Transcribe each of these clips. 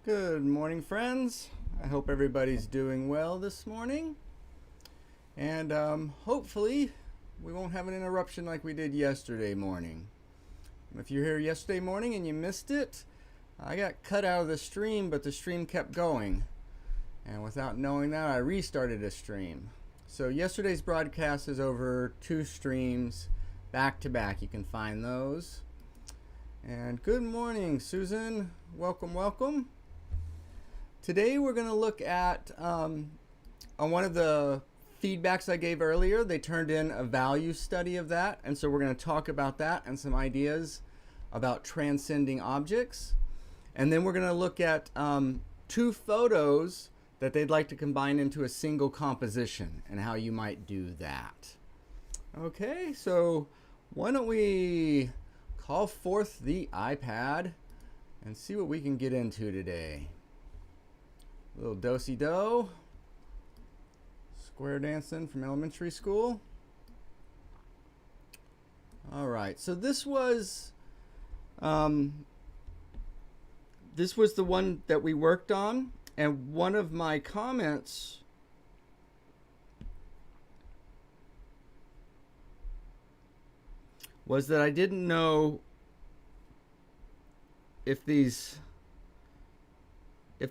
Good morning, friends. I hope everybody's doing well this morning. And hopefully we won't have an interruption like we did yesterday morning. If you're here yesterday morning and you missed it, I got cut out of the stream, but the stream kept going. And without knowing that, I restarted a stream. So yesterday's broadcast is over 2 streams back to back. You can find those. And good morning, Susan. Welcome, welcome. Today we're going to look at, on one of the feedbacks I gave earlier, they turned in a value study of that. And so we're going to talk about that and some ideas about transcending objects. And then we're going to look at 2 photos that they'd like to combine into a single composition and how you might do that. Okay, so why don't we call forth the iPad and see what we can get into today. A little do-si-do. Square dancing from elementary school. All right, so this was the one that we worked on, and one of my comments was that I didn't know if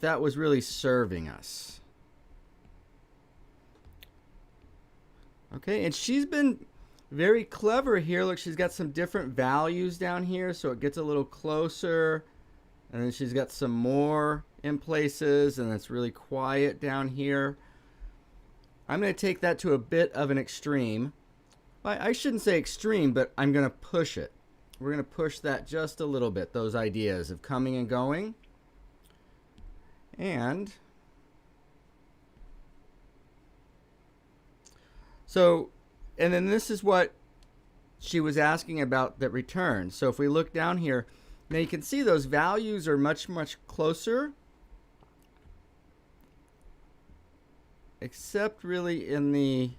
that was really serving us. Okay, and she's been very clever here. Look, she's got some different values down here, so it gets a little closer. And then she's got some more in places, and it's really quiet down here. I'm going to take that to a bit of an extreme. I shouldn't say extreme, but I'm going to push it. We're going to push that just a little bit, those ideas of coming and going. And so, and then this is what she was asking about that return. So if we look down here, now you can see those values are much, much closer. Except really in the,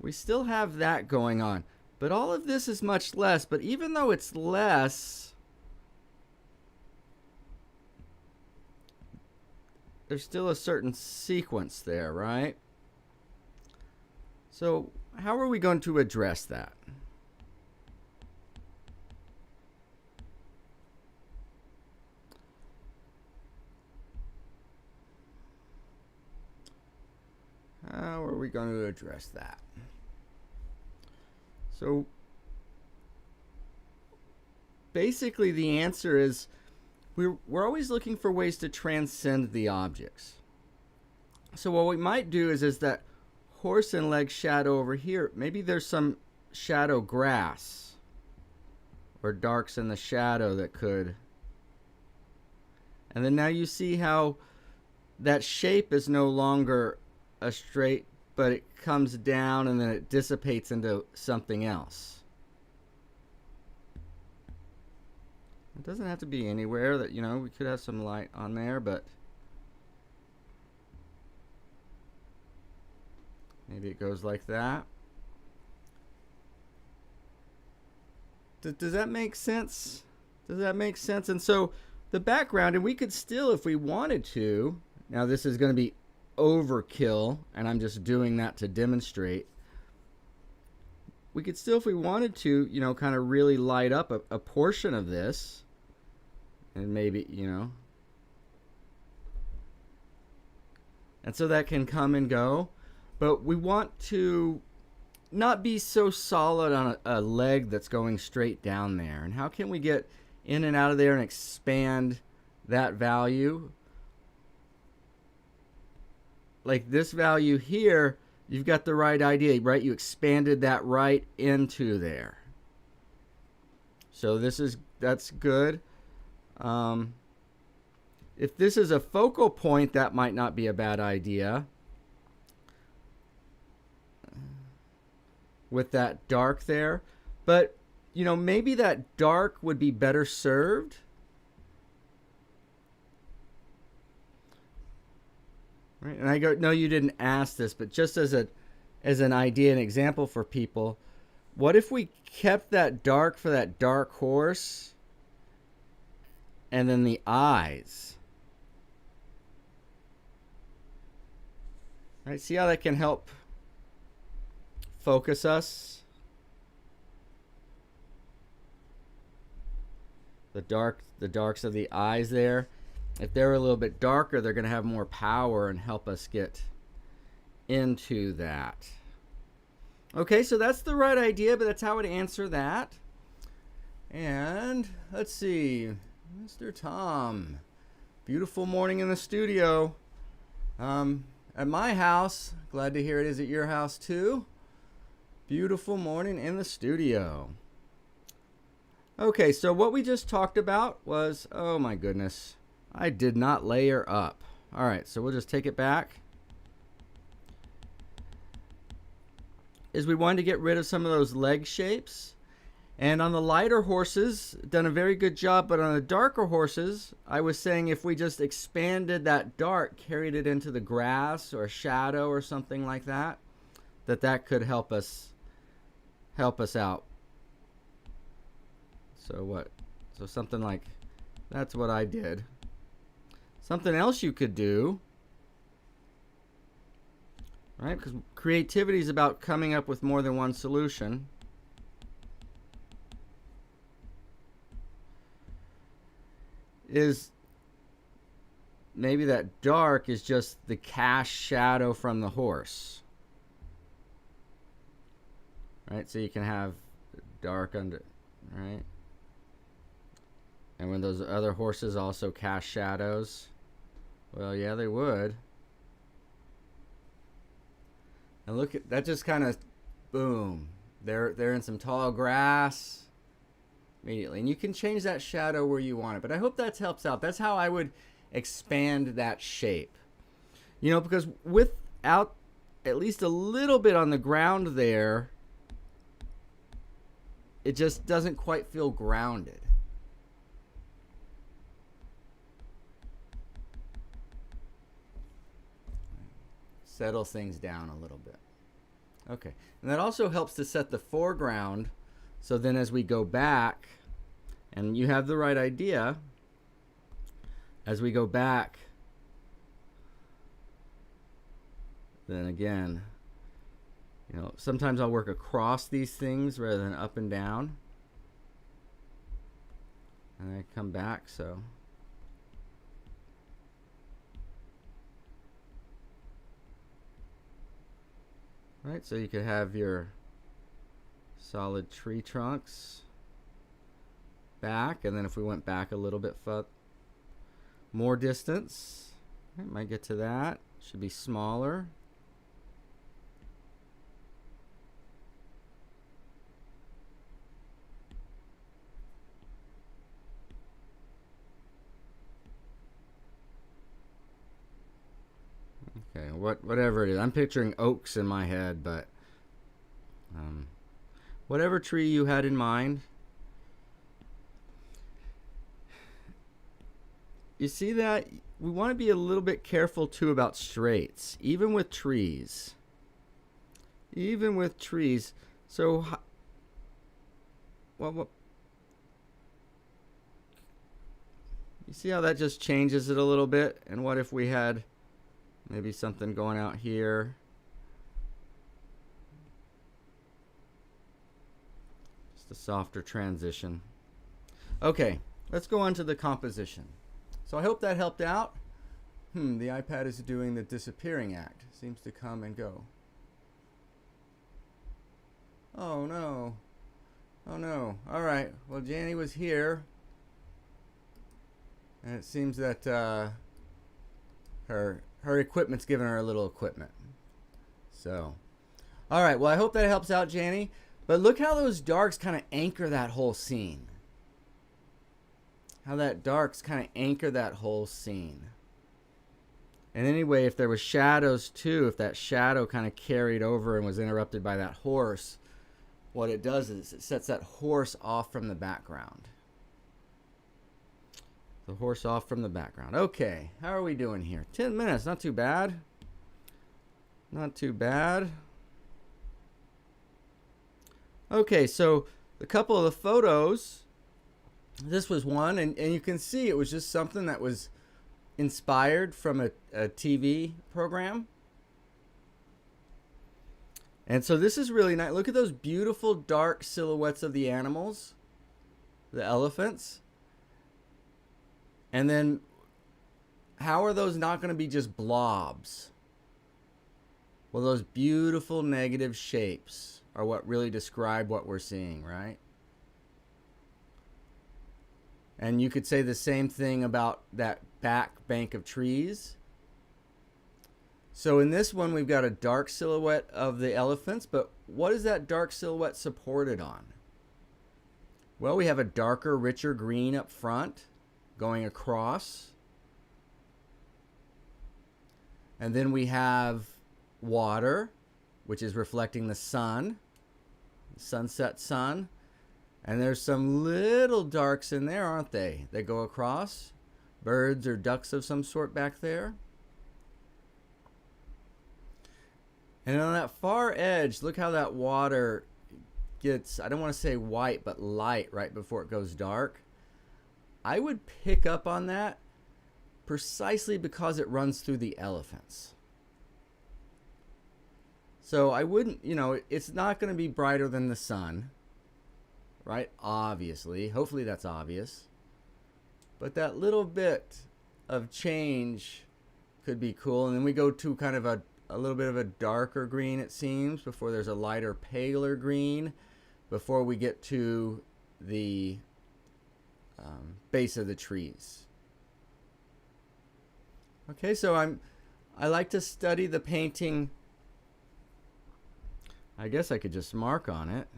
we still have that going on. But all of this is much less. But even though it's less, there's still a certain sequence there, right? So how are we going to address that? How are we going to address that? So basically the answer is we're always looking for ways to transcend the objects. So what we might do is that horse and leg shadow over here, maybe there's some shadow grass or darks in the shadow that could. And then now you see how that shape is no longer a straight, but it comes down and then it dissipates into something else. It doesn't have to be anywhere that, you know, we could have some light on there, but maybe it goes like that. Does that make sense? Does that make sense? And so the background, and we could still, if we wanted to, now this is going to be overkill, and I'm just doing that to demonstrate. We could still, if we wanted to, you know, kind of really light up a portion of this. And maybe, you know. And so that can come and go. But we want to not be so solid on a leg that's going straight down there. And how can we get in and out of there and expand that value? Like this value here, you've got the right idea, right? You expanded that right into there. So that's good. If this is a focal point, that might not be a bad idea. With that dark there. But, you know, maybe that dark would be better served. Right? And I go, no, you didn't ask this, but just as an idea, an example for people, what if we kept that dark for that dark horse and then the eyes. All right, see how that can help focus us? The darks of the eyes there. If they're a little bit darker, they're going to have more power and help us get into that. Okay, so that's the right idea, but that's how I would answer that. And let's see, Mr. Tom. Beautiful morning in the studio. At my house, glad to hear it is at your house too. Beautiful morning in the studio. Okay, so what we just talked about was, oh my goodness, I did not layer up. All right, so we'll just take it back. Is we wanted to get rid of some of those leg shapes. And on the lighter horses, done a very good job, but on the darker horses, I was saying if we just expanded that dark, carried it into the grass or shadow or something like that, that could help us out. So what? So something like, that's what I did. Something else you could do, right? Because creativity is about coming up with more than one solution. Is maybe that dark is just the cast shadow from the horse. Right? So you can have dark under, right? And when those other horses also cast shadows, well, yeah, they would. And look at that, just kind of boom. They're in some tall grass immediately, and you can change that shadow where you want it. But I hope that helps out. That's how I would expand that shape. You know, because without at least a little bit on the ground there, it just doesn't quite feel grounded. Settle things down a little bit. Okay, and that also helps to set the foreground. So then as we go back, and you have the right idea, as we go back, then again, you know, sometimes I'll work across these things rather than up and down. And I come back, so. Right, so you could have your solid tree trunks back, and then if we went back a little bit more distance, I might get to that. Should be smaller. Okay, whatever it is. I'm picturing oaks in my head, but whatever tree you had in mind. You see that? We want to be a little bit careful too about straights, even with trees. Even with trees. So, well, you see how that just changes it a little bit? And what if we had maybe something going out here? Just a softer transition. Okay, let's go on to the composition. So I hope that helped out. The iPad is doing the disappearing act. Seems to come and go. Oh no. Oh no. All right. Well, Janie was here. And it seems that her equipment's giving her a little equipment. So, all right. Well, I hope that helps out, Janie. But look how those darks kind of anchor that whole scene. How that darks kind of anchor that whole scene. And anyway, if there was shadows too, if that shadow kind of carried over and was interrupted by that horse, what it does is it sets that horse off from the background. The horse off from the background. Okay, how are we doing here? 10 minutes, not too bad. Not too bad. Okay, so a couple of the photos this was one, and you can see it was just something that was inspired from a TV program. And so this is really nice. Look at those beautiful dark silhouettes of the animals, the elephants. And then how are those not going to be just blobs? Well, those beautiful negative shapes are what really describe what we're seeing, right? And you could say the same thing about that back bank of trees. So in this one, we've got a dark silhouette of the elephants, but what is that dark silhouette supported on? Well, we have a darker, richer green up front going across. And then we have water, which is reflecting the sun, sunset sun. And there's some little darks in there, aren't they? They go across. Birds or ducks of some sort back there. And on that far edge, look how that water gets, I don't want to say white, but light right before it goes dark. I would pick up on that precisely because it runs through the elephants. So I wouldn't, it's not going to be brighter than the sun, right? Obviously. Hopefully that's obvious. But that little bit of change could be cool. And then we go to kind of a little bit of a darker green, it seems, before there's a lighter, paler green, before we get to the base of the trees. Okay, so I like to study the painting. I guess I could just mark on it.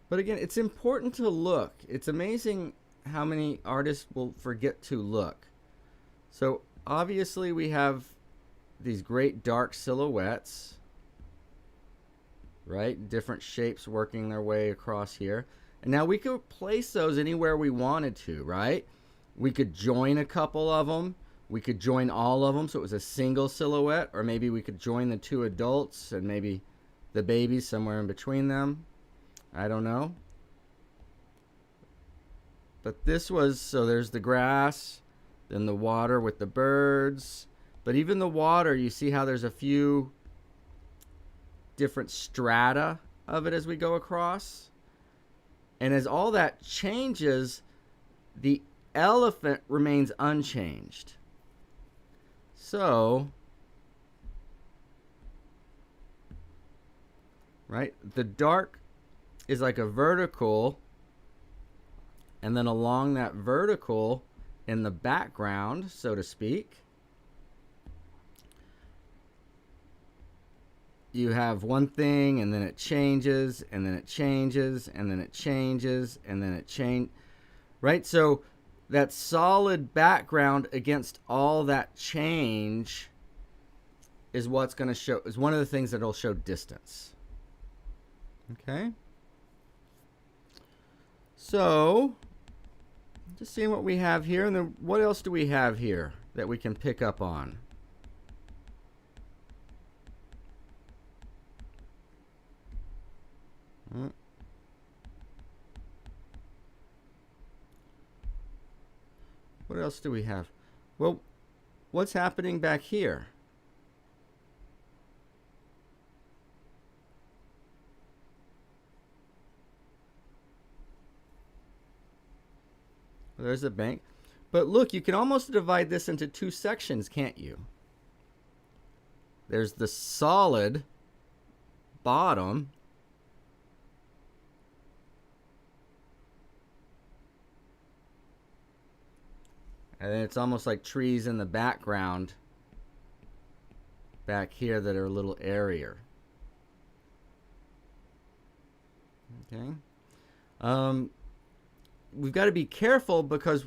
But again, it's important to look. It's amazing how many artists will forget to look. So obviously we have these great dark silhouettes, right? Different shapes working their way across here. And now we could place those anywhere we wanted to, right? We could join a couple of them. We could join all of them so it was a single silhouette, or maybe we could join the two adults and maybe the babies somewhere in between them. I don't know. But this was, so there's the grass, then the water with the birds. But even the water, you see how there's a few different strata of it as we go across. And as all that changes, the elephant remains unchanged. So, right, the dark is like a vertical, and then along that vertical in the background, so to speak, you have one thing, and then it changes, and then it changes, and then it changes, and then it changes, right? So that solid background against all that change is what's going to show, is one of the things that will show distance. Okay? So, just seeing what we have here, and then what else do we have here that we can pick up on? What else do we have? Well, what's happening back here? Well, there's the bank. But look, you can almost divide this into two sections, can't you? There's the solid bottom, and then it's almost like trees in the background back here that are a little airier. Okay. We've got to be careful because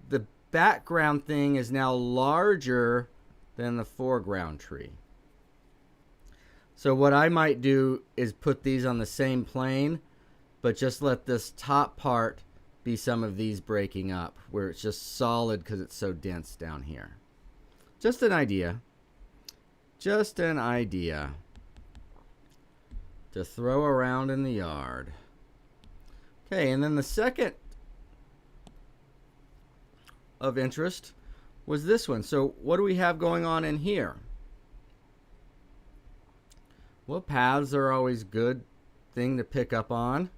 the background thing is now larger than the foreground tree. So what I might do is put these on the same plane, but just let this top part be some of these breaking up where it's just solid because it's so dense down here. Just an idea. Just an idea to throw around in the yard. Okay, and then the second of interest was this one. So what do we have going on in here? Well, paths are always good thing to pick up on.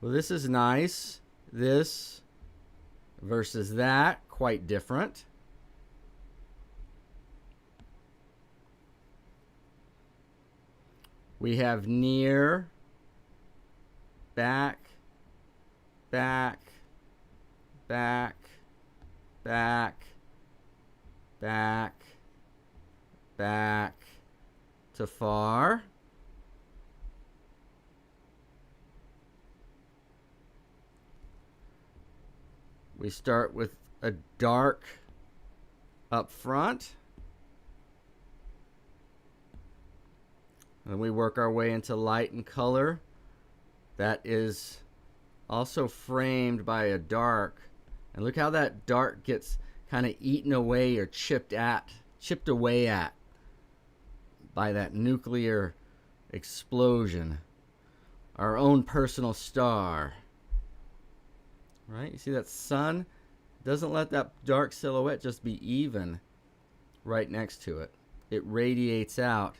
Well, this is nice. This versus that, quite different. We have near, back, back, back, back, back, back to far. We start with a dark up front. And we work our way into light and color. That is also framed by a dark. And look how that dark gets kind of eaten away or chipped away at by that nuclear explosion. Our own personal star. Right? You see that sun? Doesn't let that dark silhouette just be even right next to it. It radiates out.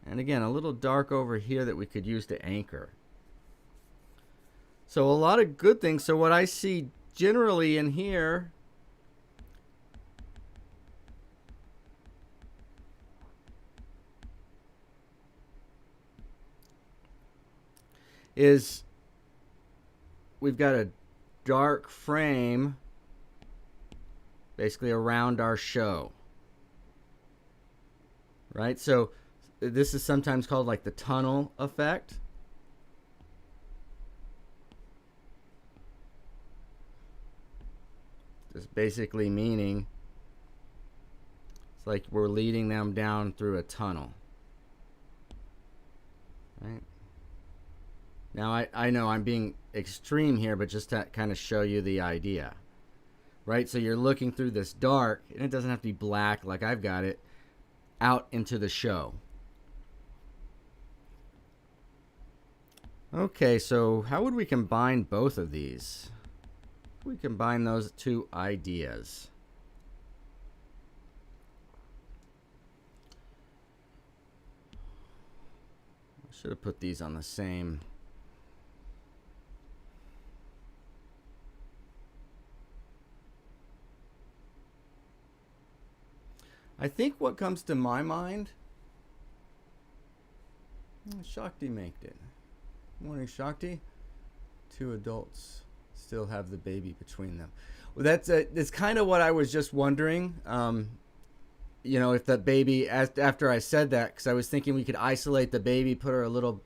And again, a little dark over here that we could use to anchor. So a lot of good things. So what I see generally in here is we've got a dark frame basically around our show. Right? So this is sometimes called like the tunnel effect. Just basically meaning it's like we're leading them down through a tunnel. Right? Now I know I'm being extreme here, but just to kind of show you the idea. Right? So you're looking through this dark, and it doesn't have to be black like I've got it, out into the show. Okay, so how would we combine both of these? We combine those two ideas. I should have put these on the same. I think what comes to my mind, Shakti made it. Morning, Shakti. 2 adults still have the baby between them. Well, that's kind of what I was just wondering. You know, if that baby, after I said that, because I was thinking we could isolate the baby, put her a little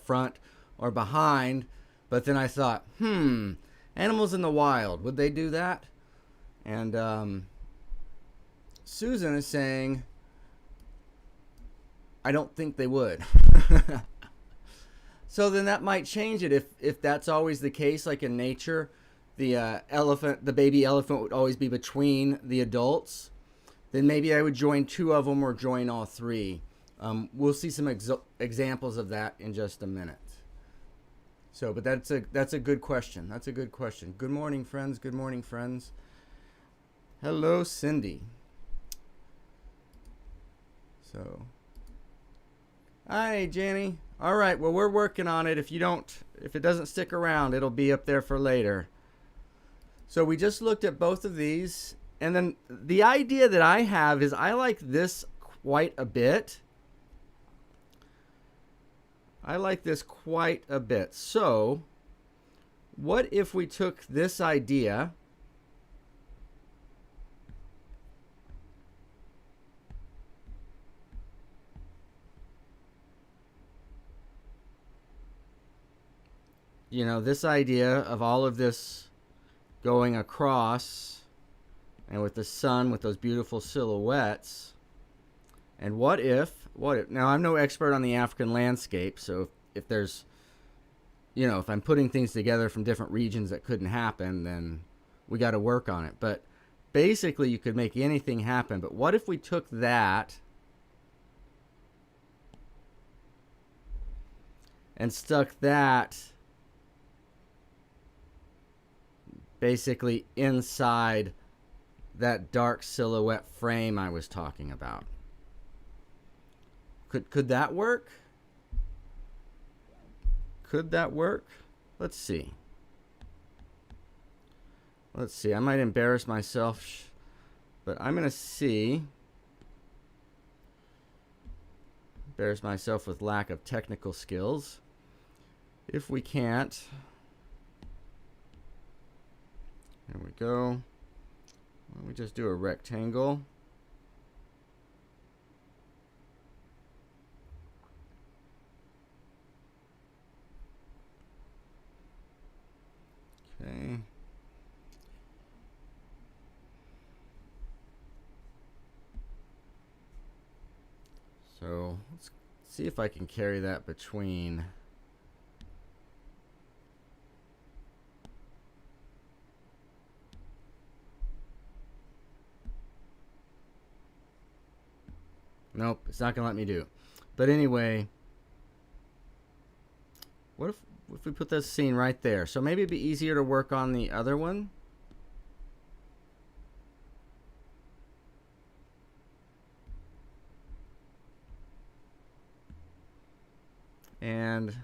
front or behind, but then I thought, animals in the wild, would they do that? And Susan is saying, I don't think they would. So then that might change it if that's always the case, like in nature, the baby elephant would always be between the adults. Then maybe I would join 2 of them or join all 3. We'll see some examples of that in just a minute. So, but that's a good question. That's a good question. Good morning, friends. Good morning, friends. Hello, Cindy. So, hi, Jenny. All right, well, we're working on it. If it doesn't stick around, it'll be up there for later. So we just looked at both of these. And then the idea that I have is I like this quite a bit. I like this quite a bit. So what if we took this idea this idea of all of this going across and with the sun with those beautiful silhouettes. And what if, now I'm no expert on the African landscape, so if there's, if I'm putting things together from different regions that couldn't happen, then we got to work on it. But basically you could make anything happen. But what if we took that and stuck that basically inside that dark silhouette frame I was talking about. Could that work? Could that work? Let's see. Let's see. I might embarrass myself, but I'm going to see. Embarrass myself with lack of technical skills. If we can't, there we go. Why don't we just do a rectangle? Okay. So let's see if I can carry that between. Nope, it's not going to let me do. But anyway, what if we put this scene right there? So maybe it'd be easier to work on the other one. And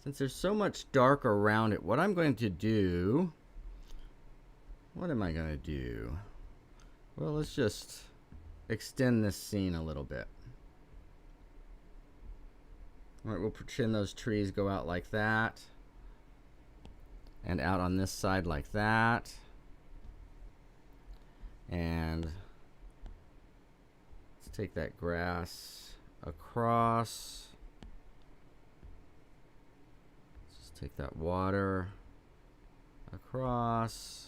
since there's so much dark around it, what I'm going to do, what am I going to do? Well, let's just extend this scene a little bit. All right, we'll pretend those trees go out like that, and out on this side like that, and let's take that grass across. Let's just take that water across.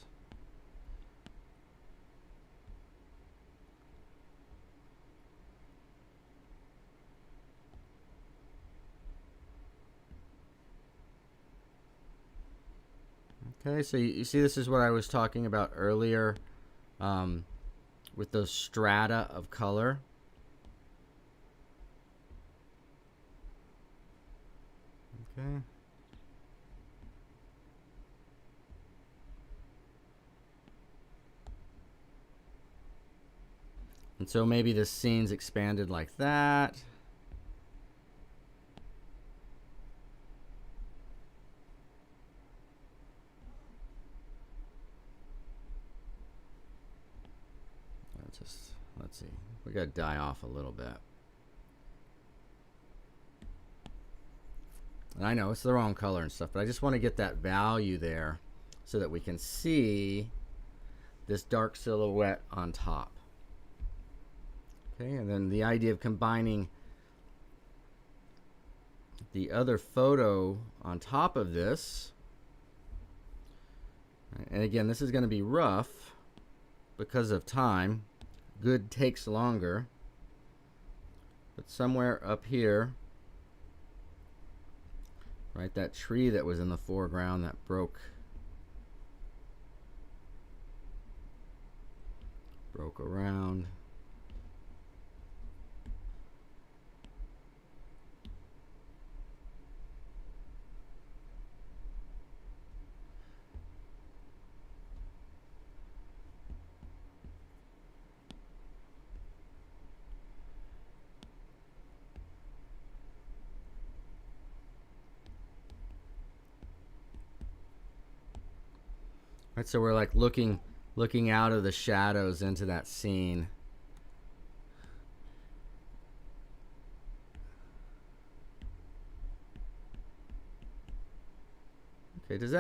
Okay, so you see this is what I was talking about earlier with those strata of color. Okay. And so maybe the scene's expanded like that. Let's see, we got to die off a little bit. And I know it's the wrong color and stuff, but I just want to get that value there so that we can see this dark silhouette on top. Okay, and then the idea of combining the other photo on top of this. And again, this is going to be rough because of time. Good takes longer. But somewhere up here, right, that tree that was in the foreground that broke around. Right, so we're like looking out of the shadows into that scene. Okay, does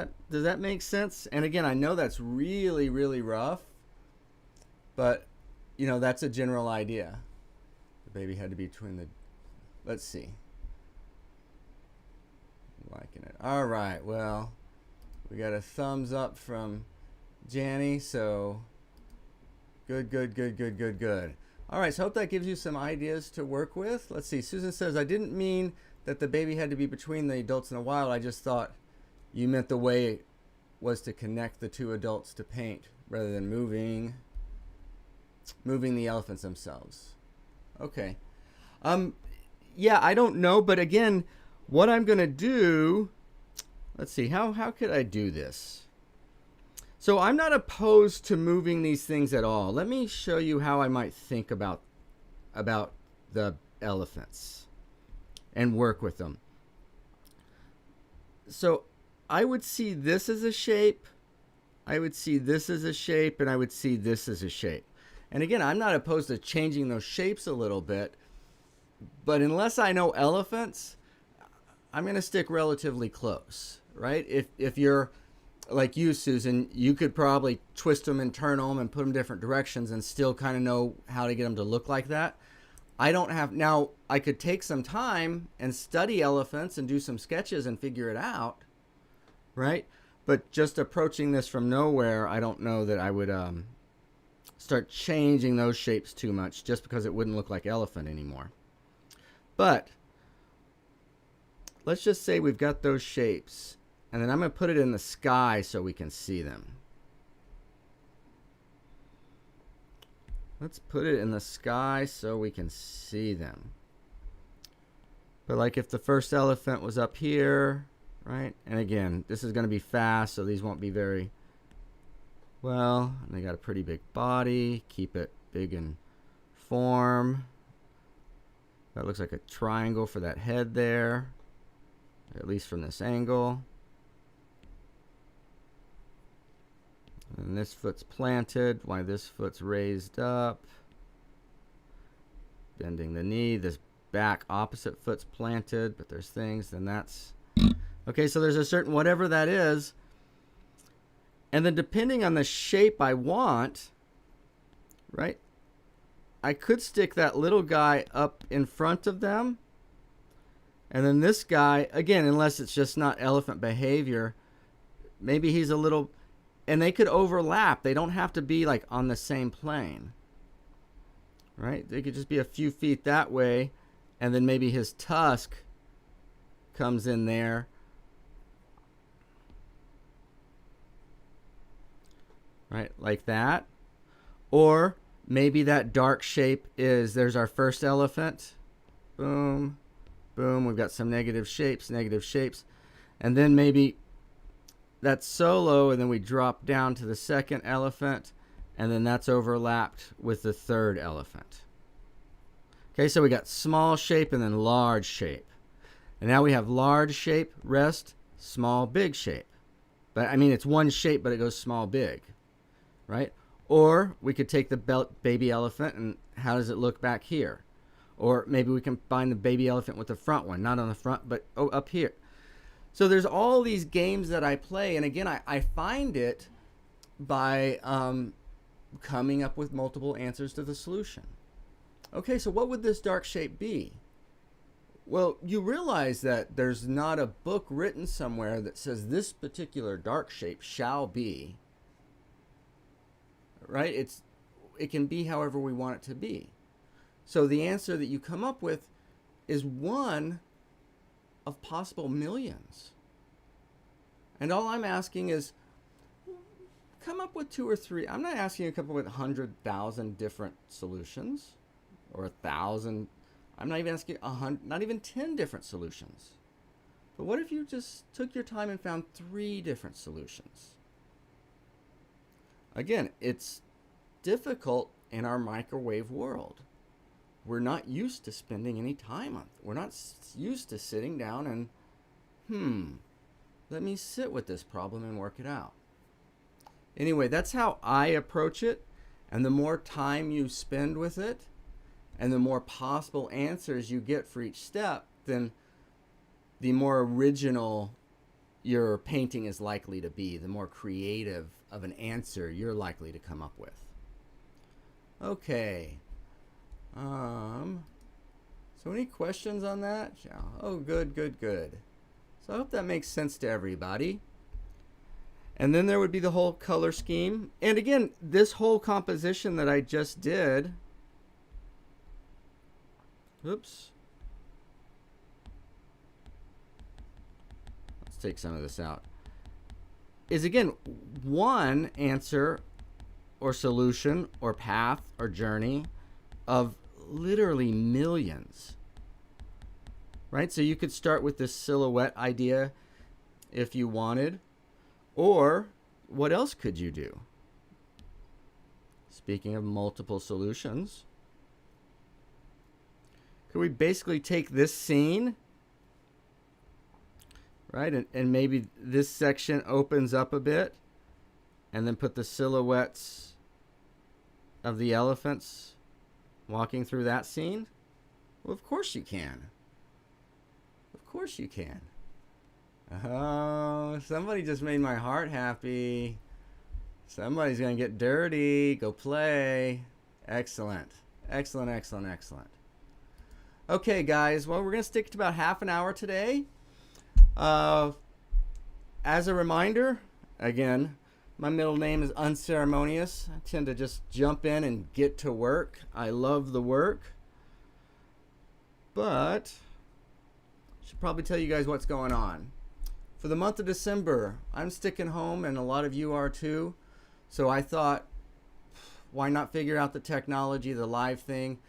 that make sense? And again, I know that's really, really rough, but you know, that's a general idea. The baby had to be between the, let's see. Liking it. All right, well, we got a thumbs up from Janny, so good. All right, so I hope that gives you some ideas to work with. Let's see, Susan says, I didn't mean that the baby had to be between the adults and the wild. I just thought you meant the way it was to connect the two adults to paint rather than moving the elephants themselves. Okay. Yeah, I don't know, but again, what I'm going to do, let's see, how could I do this? So I'm not opposed to moving these things at all. Let me show you how I might think about the elephants and work with them. So I would see this as a shape, I would see this as a shape, and I would see this as a shape. And again, I'm not opposed to changing those shapes a little bit, but unless I know elephants, I'm going to stick relatively close, right? If you're like you, Susan, you could probably twist them and turn them and put them different directions and still kind of know how to get them to look like that. I don't have, now I could take some time and study elephants and do some sketches and figure it out, right? But just approaching this from nowhere, I don't know that I would start changing those shapes too much just because it wouldn't look like elephant anymore. But let's just say we've got those shapes, and then I'm going to put it in the sky so we can see them. Let's put it in the sky so we can see them. But like if the first elephant was up here, right? And again, this is going to be fast, so these won't be very well. And they got a pretty big body. Keep it big in form. That looks like a triangle for that head there, at least from this angle. And this foot's planted, while this foot's raised up. Bending the knee. This back opposite foot's planted, but there's things, then that's... Okay, so there's a certain whatever that is. And then depending on the shape I want, right, I could stick that little guy up in front of them. And then this guy, again, unless it's just not elephant behavior, maybe he's a little... And they could overlap. They don't have to be like on the same plane. Right? They could just be a few feet that way. And then maybe his tusk comes in there. Right? Like that. Or maybe that dark shape is, there's our first elephant. Boom. Boom. We've got some negative shapes. And then maybe that's solo, and then we drop down to the second elephant, and then that's overlapped with the third elephant. Okay, so we got small shape and then large shape. And now we have large shape, rest, small, big shape. But I mean, it's one shape, but it goes small, big, right? Or we could take the baby elephant, and how does it look back here? Or maybe we can combine the baby elephant with the front one, not on the front, but up here. So there's all these games that I play, and again, I find it by coming up with multiple answers to the solution. Okay, so what would this dark shape be? Well, you realize that there's not a book written somewhere that says this particular dark shape shall be, right? It can be however we want it to be. So the answer that you come up with is one of possible millions. And all I'm asking is come up with 2 or 3. I'm not asking you to come up with 100,000 different solutions or 1,000. I'm not even asking 100, not even 10 different solutions. But what if you just took your time and found 3 different solutions? Again, it's difficult in our microwave world. We're not used to spending any time on it. We're not used to sitting down and, let me sit with this problem and work it out. Anyway, that's how I approach it. And the more time you spend with it, and the more possible answers you get for each step, then the more original your painting is likely to be, the more creative of an answer you're likely to come up with. Okay. So any questions on that? Oh, good. So I hope that makes sense to everybody. And then there would be the whole color scheme. And again, this whole composition that I just did, oops. Let's take some of this out. Is again, one answer or solution or path or journey of literally millions, right? So you could start with this silhouette idea if you wanted, or what else could you do? Speaking of multiple solutions, could we basically take this scene, right, and maybe this section opens up a bit, and then put the silhouettes of the elephants walking through that scene? Well, of course you can. Of course you can. Oh, somebody just made my heart happy. Somebody's going to get dirty. Go play. Excellent. Excellent, excellent, excellent. Okay, guys. Well, we're going to stick to about half an hour today. As a reminder, again, my middle name is Unceremonious. I tend to just jump in and get to work. I love the work. But I should probably tell you guys what's going on. For the month of December, I'm sticking home, and a lot of you are too. So I thought, why not figure out the technology, the live thing?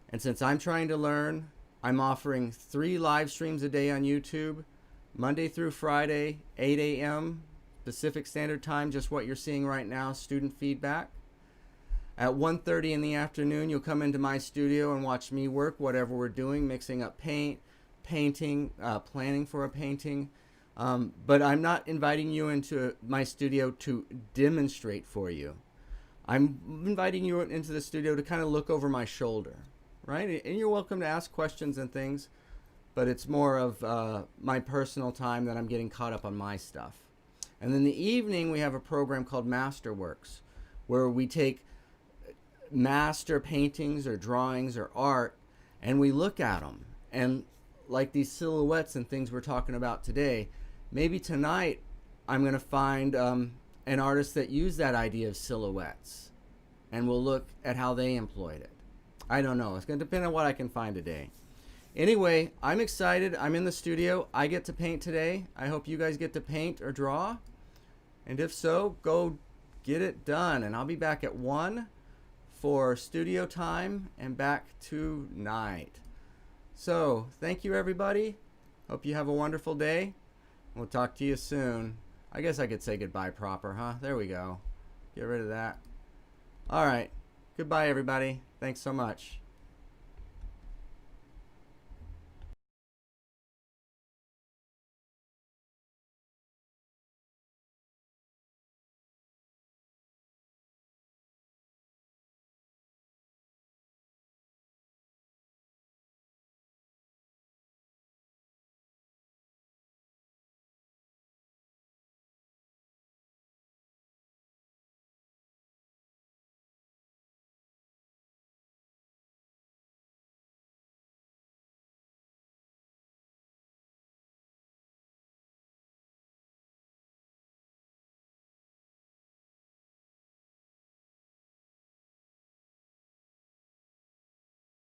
And since I'm trying to learn, I'm offering 3 live streams a day on YouTube, Monday through Friday, 8 a.m. Pacific Standard Time, just what you're seeing right now, student feedback. At 1:30 in the afternoon, you'll come into my studio and watch me work, whatever we're doing, mixing up paint, painting, planning for a painting. But I'm not inviting you into my studio to demonstrate for you. I'm inviting you into the studio to kind of look over my shoulder, right? And you're welcome to ask questions and things, but it's more of my personal time that I'm getting caught up on my stuff. And then the evening, we have a program called Masterworks, where we take master paintings or drawings or art, and we look at them. And like these silhouettes and things we're talking about today, maybe tonight I'm going to find an artist that used that idea of silhouettes, and we'll look at how they employed it. I don't know. It's going to depend on what I can find today. Anyway, I'm excited. I'm in the studio. I get to paint today. I hope you guys get to paint or draw. And if so, go get it done. And I'll be back at 1 for studio time and back tonight. So, thank you, everybody. Hope you have a wonderful day. We'll talk to you soon. I guess I could say goodbye proper, huh? There we go. Get rid of that. All right. Goodbye, everybody. Thanks so much.